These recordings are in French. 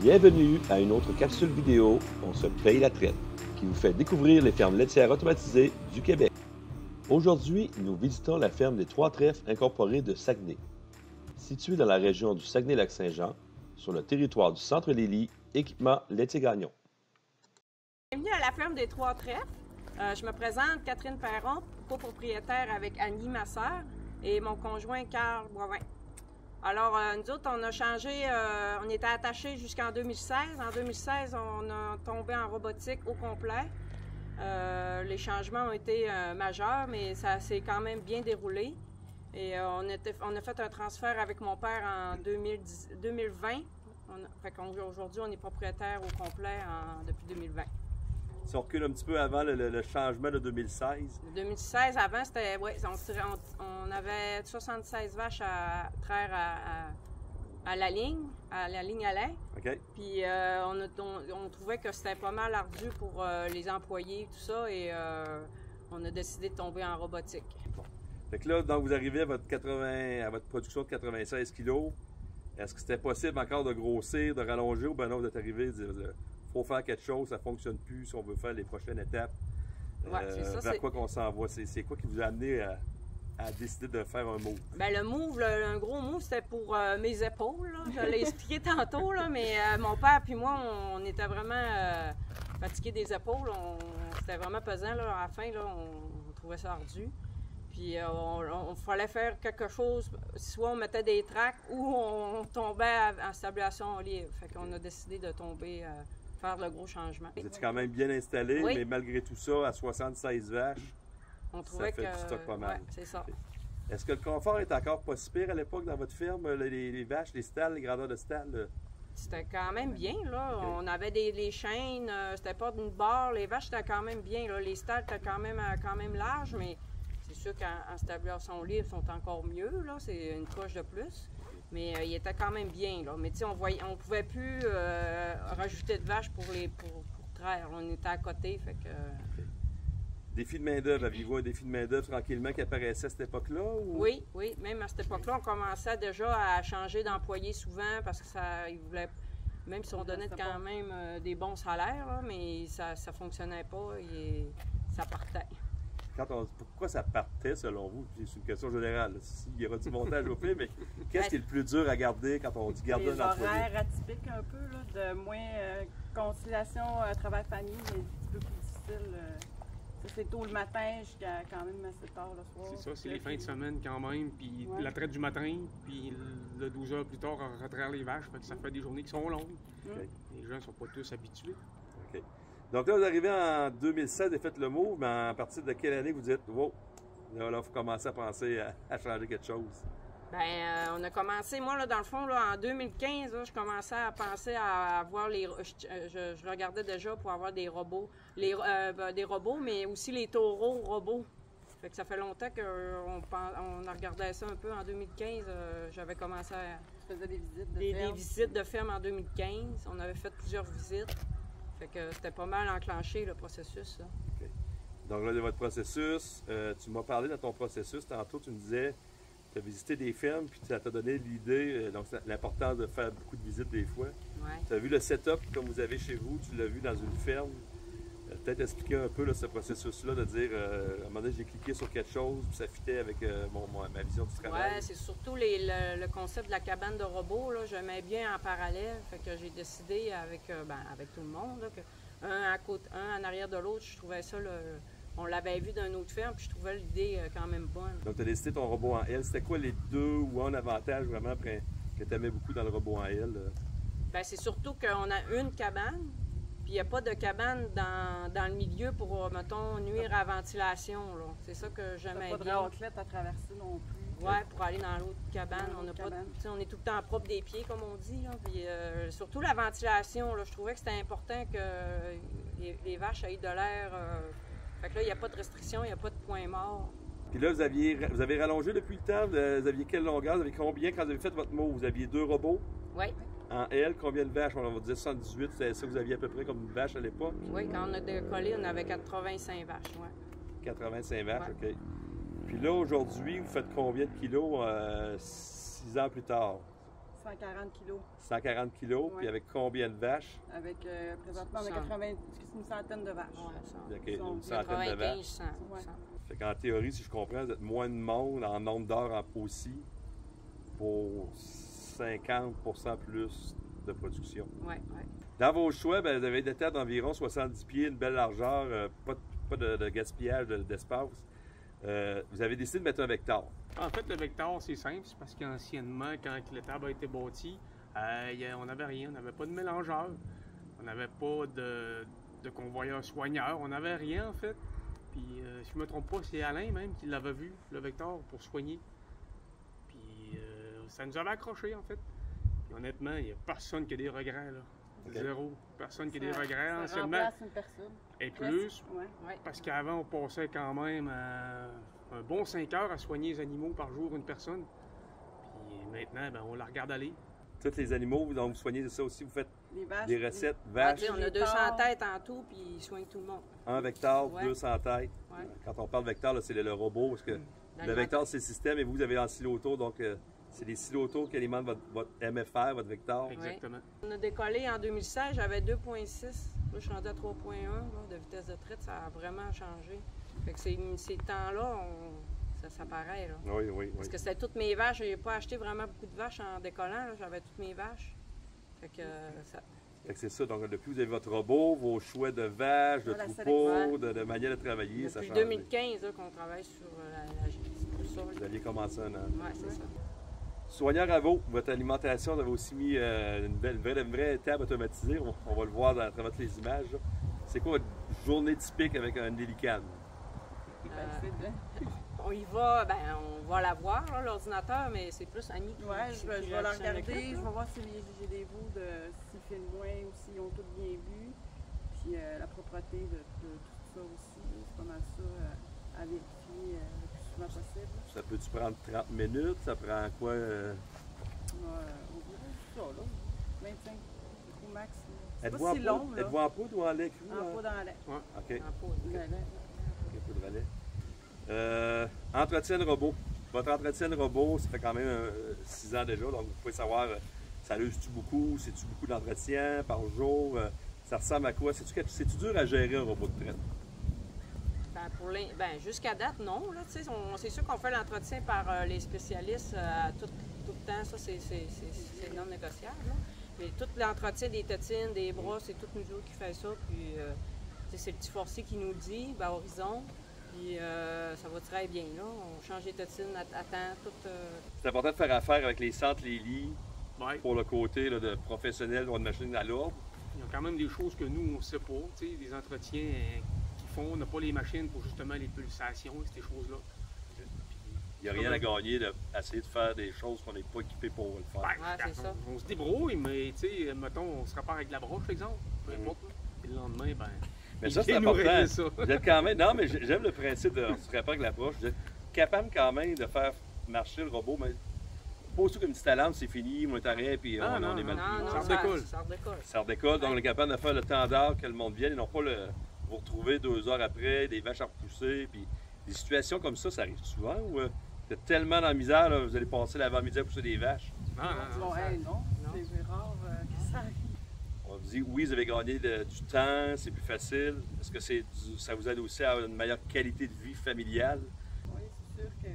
Bienvenue à une autre capsule vidéo On se paye la traite, qui vous fait découvrir les fermes laitières automatisées du Québec. Aujourd'hui, nous visitons la ferme des Trois Trèfles incorporée de Saguenay. Située dans la région du Saguenay-Lac-Saint-Jean, sur le territoire du Centre Lélie, équipement laitier-gagnon. Bienvenue à la ferme des Trois Trèfles. Je me présente, Catherine Perron, copropriétaire avec Annie, ma sœur, et mon conjoint Carl Boivin. Alors, nous autres, on a changé, on était attachés jusqu'en 2016. En 2016, on a tombé en robotique au complet. Les changements ont été majeurs, mais ça s'est quand même bien déroulé. Et on a fait un transfert avec mon père en 2020. Aujourd'hui, on est propriétaire au complet depuis 2020. Si on recule un petit peu avant le changement de 2016. 2016, avant, c'était, oui, on avait 76 vaches à traire à la ligne à lait. OK. Puis on trouvait que c'était pas mal ardu pour les employés et tout ça, et on a décidé de tomber en robotique. Bon. Fait que là, donc vous arrivez à votre production de 96 kg. Est-ce que c'était possible encore de grossir, de rallonger, ou bien non, vous êtes arrivé de dire faut faire quelque chose, ça ne fonctionne plus si on veut faire les prochaines étapes? Ouais, c'est ça, vers quoi qu'on s'en va? C'est quoi qui vous a amené à décider de faire un move? Bien, le move, un gros move, c'était pour mes épaules. Là. Je l'ai expliqué tantôt, là, mais mon père et moi, on était vraiment fatigués des épaules. C'était vraiment pesant. Là. À la fin, là, on trouvait ça ardu. Puis on fallait faire quelque chose, soit on mettait des tracts ou on tombait en stabilisation libre. Fait qu'on a décidé de tomber, faire le gros changement. Vous étiez quand même bien installé, oui. Mais malgré tout ça, à 76 vaches, on trouvait ça fait du stock pas mal. Ouais, c'est ça. Est-ce que le confort est encore pas si pire à l'époque dans votre ferme, les vaches, les stalles, les grandeurs de stalles? C'était quand même bien, là. Okay. On avait les chaînes, c'était pas d'une barre. Les vaches, c'était quand même bien, là. Les stalles étaient quand même larges, mais c'est sûr qu'en stabilisation libre, ils sont encore mieux, là. C'est une coche de plus. Mais ils étaient quand même bien, là. Mais tu sais, on pouvait plus rajouter de vaches pour traire. On était à côté, fait que... Okay. Défi de main-d'œuvre, aviez-vous un défi de main-d'œuvre tranquillement qui apparaissait à cette époque-là? Ou... Oui, même à cette époque-là, on commençait déjà à changer d'employés souvent parce que ils voulaient, même si on donnait quand même des bons salaires, là, mais ça ne fonctionnait pas et ça partait. Pourquoi ça partait selon vous? C'est une question générale. Il y aura du montage au fait, mais qu'est-ce qui est le plus dur à garder quand on dit garder un employé? Les horaires atypiques un peu, là, de moins conciliation travail-famille, mais un petit peu plus difficile. C'est tôt le matin jusqu'à quand même assez tard le soir. C'est ça, c'est les fins de semaine quand même, puis la traite du matin, puis le 12 heures plus tard, à retraire les vaches, fait que ça fait des journées qui sont longues. Okay. Les gens ne sont pas tous habitués. OK. Donc là, vous arrivez en 2016 et faites le move, mais à partir de quelle année vous dites « Wow, là, il faut commencer à penser à changer quelque chose ». Bien, on a commencé, moi, là, dans le fond, là, en 2015, là, je commençais à penser à avoir je regardais déjà pour avoir des robots. Des robots, mais aussi les taureaux robots. Fait que ça fait longtemps qu'on regardait ça un peu. En 2015, j'avais commencé à... Je faisais des visites de ferme. Des visites de ferme en 2015. On avait fait plusieurs visites. Fait que c'était pas mal enclenché, le processus, là. OK. Donc là, de votre processus, tu m'as parlé de ton processus. Tantôt, tu me disais... Tu as visité des fermes, puis ça t'a donné l'idée, donc l'importance de faire beaucoup de visites des fois. Ouais. Tu as vu le setup comme vous avez chez vous, tu l'as vu dans une ferme. Peut-être expliquer un peu là, ce processus-là, de dire, à un moment donné, j'ai cliqué sur quelque chose, puis ça fitait avec ma vision du travail. Oui, c'est surtout le concept de la cabane de robots, là, je mets bien en parallèle, fait que j'ai décidé avec tout le monde, là, que un en arrière de l'autre, je trouvais ça... On l'avait vu d'une autre ferme, puis je trouvais l'idée quand même bonne. Donc, tu as décidé ton robot en L. C'était quoi les deux ou un avantage vraiment que tu aimais beaucoup dans le robot en L? Bien, c'est surtout qu'on a une cabane, puis il n'y a pas de cabane dans le milieu pour, mettons, nuire à la ventilation. C'est ça que j'aimais bien. Pas de raclette à traverser non plus. Oui, pour aller dans l'autre cabane. On est tout le temps propre des pieds, comme on dit. Là. Puis, surtout la ventilation, là, je trouvais que c'était important que les vaches aient de l'air... Fait que là, il n'y a pas de restriction, il n'y a pas de point mort. Puis là, vous avez rallongé depuis le temps? Vous aviez quelle longueur? Vous avez combien quand vous avez fait votre mot? Vous aviez 2 robots? Oui. En L, combien de vaches? On va dire 118, c'est ça que vous aviez à peu près comme une vache à l'époque? Oui, quand on a décollé, on avait 85 vaches, oui. 85 vaches, ouais. OK. Puis là, aujourd'hui, vous faites combien de kilos 6 ans plus tard? 140 kilos. 140 kilos, Ouais. puis avec combien de vaches? Avec, présentement, on a 100. une centaine de vaches. Ouais, ça. Ok, Ils sont une centaine de 95, vaches. 100. Ouais. 100. Fait qu'en théorie, si je comprends, vous êtes moins de monde en nombre d'heures aussi pour 50% plus de production. Ouais, ouais. Dans vos choix, ben, vous avez des terres d'environ 70 pieds, une belle largeur, pas de gaspillage d'espace. Vous avez décidé de mettre un vecteur. En fait, le vecteur, c'est simple. C'est parce qu'anciennement, quand l'étable a été bâtie, on n'avait rien. On n'avait pas de mélangeur. On n'avait pas de convoyeur soigneur. On n'avait rien, en fait. Puis, si je ne me trompe pas, c'est Alain même qui l'avait vu, le vecteur, pour soigner. Puis, ça nous avait accroché, en fait. Puis, honnêtement, il n'y a personne qui a des regrets, là. Ok. Zéro. Personne qui a des regrets. Ça Anciennement, remplace une personne. et plus, Ouais. Ouais. parce qu'avant, on passait quand même un bon 5 heures à soigner les animaux par jour, une personne. Puis maintenant, ben, on la regarde aller. Tous les animaux, donc vous soignez ça aussi, vous faites Les vaches. des recettes, Ouais, vaches, tu sais, on a 200 têtes en tout, puis ils soignent tout le monde. un vecteur, Ouais. 200 têtes. Ouais. Quand on parle vecteur, là, c'est le robot, parce que le vecteur, c'est le système, et vous avez un silo auto, donc c'est les silos auto qui alimentent votre MFR, votre vecteur. Exactement. On a décollé en 2016, j'avais 2,6. Là, je suis rendu à 3,1 de vitesse de traite. Ça a vraiment changé. Fait que ces temps-là, ça paraît. Là. Oui, oui, oui. Parce que c'était toutes mes vaches. Je n'ai pas acheté vraiment beaucoup de vaches en décollant. là. J'avais toutes mes vaches. Fait que ça... Fait que c'est ça, donc depuis vous avez votre robot, vos choix de vaches, de La troupeaux, sélection. de manière de travailler, ça Depuis change. 2015 là, qu'on travaille sur tout ça. Vous là. aviez commencé un an. Ouais, c'est ça. Soigneur à vous, votre alimentation, vous avez aussi mis une vraie table automatisée. On va le voir à travers les images. là. C'est quoi votre journée typique avec un hélicane? Ben, c'est bien. On y va, ben, on va la voir, là, l'ordinateur, mais c'est plus Annie qui Ouais, je vais qui la s'en regarder, occupe, je là. vais voir si j'ai des bouts de s'ils filment moins ou s'ils ont tout bien vu. Puis la propreté de tout ça aussi, là, c'est pas mal ça à vérifier le plus souvent possible. Ça peut-tu prendre 30 minutes? Ça prend quoi? On dirait ça, là. 25 au max. là. C'est Êtes-vous pas en si poudre? long, là. Êtes-vous en poudre ou en lait cru? En poudre en lait. OK. En pause. Le lait. OK, poudre à lait. Entretien de robot. Votre entretien de robot, ça fait quand même 6 ans déjà, donc vous pouvez savoir, ça use-tu beaucoup? C'est-tu beaucoup d'entretien par jour? Ça ressemble à quoi? C'est-tu dur à gérer un robot de traite? Ben, jusqu'à date, non. Là, tu sais, c'est sûr qu'on fait l'entretien par les spécialistes tout le temps. Ça, c'est non négociable. Là. Mais tout l'entretien des tétines, des bras, c'est tout nous autres qui fait ça. Puis, tu sais, c'est le petit forcier qui nous le dit, ben, horizon. Puis, ça va très bien. Là. On change les tétines à temps, tout. C'est important de faire affaire avec les centres, les lits, Ouais. pour le côté là, de professionnel, de machine à l'ordre. Il y a quand même des choses que nous, on ne sait pas. Tu sais, des entretiens qu'ils font, on n'a pas les machines pour justement les pulsations et ces choses-là. Il n'y a rien à gagner d'essayer de faire des choses qu'on n'est pas équipé pour le faire. Ben, Ouais, c'est ça. on se débrouille, mais tu sais, mettons, on se repart avec de la broche, par exemple. Peu importe. Et le lendemain, ben. Mais il ça, c'est vient nous important. régler ça. Vous êtes quand même. Non, mais j'aime le principe de se réparer avec l'approche. Vous êtes capable quand même de faire marcher le robot, mais pas aussi comme une petite alarme, c'est fini, on est arrêt, puis Ah, on non, est mal. Non, non, Ça redécolle. Ça redécolle. Ça redécolle, donc on est capable de faire le temps d'heure que le monde vienne et non pas vous retrouver 2 heures après, des vaches à repousser. Puis des situations comme ça arrive souvent où vous êtes tellement dans la misère, là, vous allez passer l'avant-midi à pousser des vaches. Non, non, non. Bon, ça- hey, non, c'est rare que ça arrive. On vous dit, oui, vous avez gagné du temps, c'est plus facile. Est-ce que ça vous aide aussi à avoir une meilleure qualité de vie familiale? Oui, c'est sûr que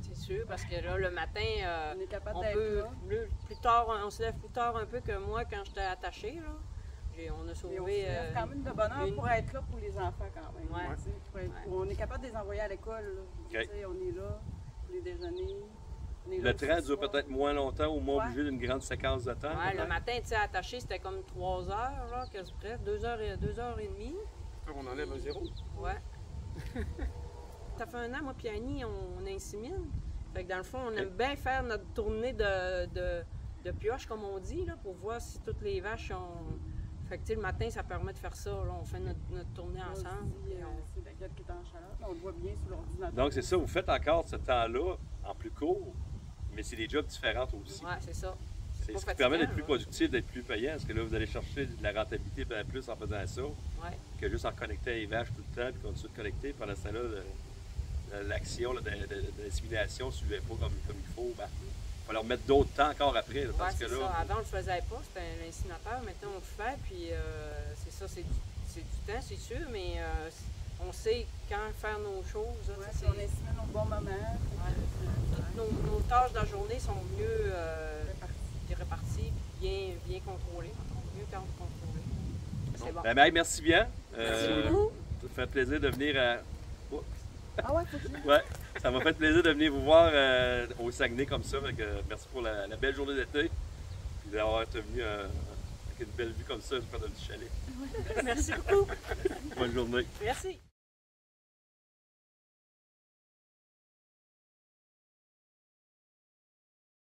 C'est sûr, parce que là, le matin, on est capable on d'être peut. là. Plus tard, on se lève plus tard un peu que moi quand j'étais attachée. Là. On a Mais on se sauvé. lève quand même de bonheur une- pour être là pour les enfants quand même. Ouais. Tu sais, on est capable de les envoyer à l'école. là. Tu sais, on est là pour les déjeuners. On est là Le aussi train le dure soir. peut-être moins longtemps ou moins Ouais. obligé d'une grande séquence de temps. Ouais, le peut-être? matin, tu sais, attaché, c'était comme 3 heures, là, quasi près, 2 heures et demie. On enlève un zéro. Ouais. Ça fait un an, moi puis Annie, on insémine. Fait que dans le fond, on aime bien faire notre tournée de pioche, comme on dit, là, pour voir si toutes les vaches ont. Fait que, tu sais, le matin, ça permet de faire ça. Là. On fait notre tournée Là, on se ensemble. dit, puis on- c'est laquelle qui est en chaleur. On le voit bien sur l'ordinateur. Donc, c'est ça, vous faites encore ce temps-là en plus court, mais c'est des jobs différents aussi. Ouais, c'est ça. C'est pas ce qui permet d'être fatigant, plus là. productif, d'être plus payant, parce que là, vous allez chercher de la rentabilité bien plus en faisant ça, Ouais. que juste en connectant les vaches tout le temps, puis continuer de connecter. Pendant ce temps-là, l'action là, de l'insémination ne suivait pas comme il faut. Ben, va leur mettre d'autres temps encore après. Là, Ouais, parce c'est que là, ça. Avant, on le faisait pas, c'était un incinérateur. Maintenant, on le fait, puis c'est ça, c'est du temps, c'est sûr, mais on sait quand faire nos choses. Là, Ouais, tu sais, puis on estime au bon moment. nos tâches de la journée sont mieux réparties, puis bien contrôlées. Mieux contrôlées. C'est bon. Ben, Maï, merci bien. Merci beaucoup. Ça fait plaisir de venir à... Ah ouais, faut que Ouais, ça m'a fait plaisir de venir vous voir au Saguenay comme ça. Donc, merci pour la belle journée d'été. Puis d'avoir été venu avec une belle vue comme ça, faire un petit chalet. Merci beaucoup. Bonne journée. Merci.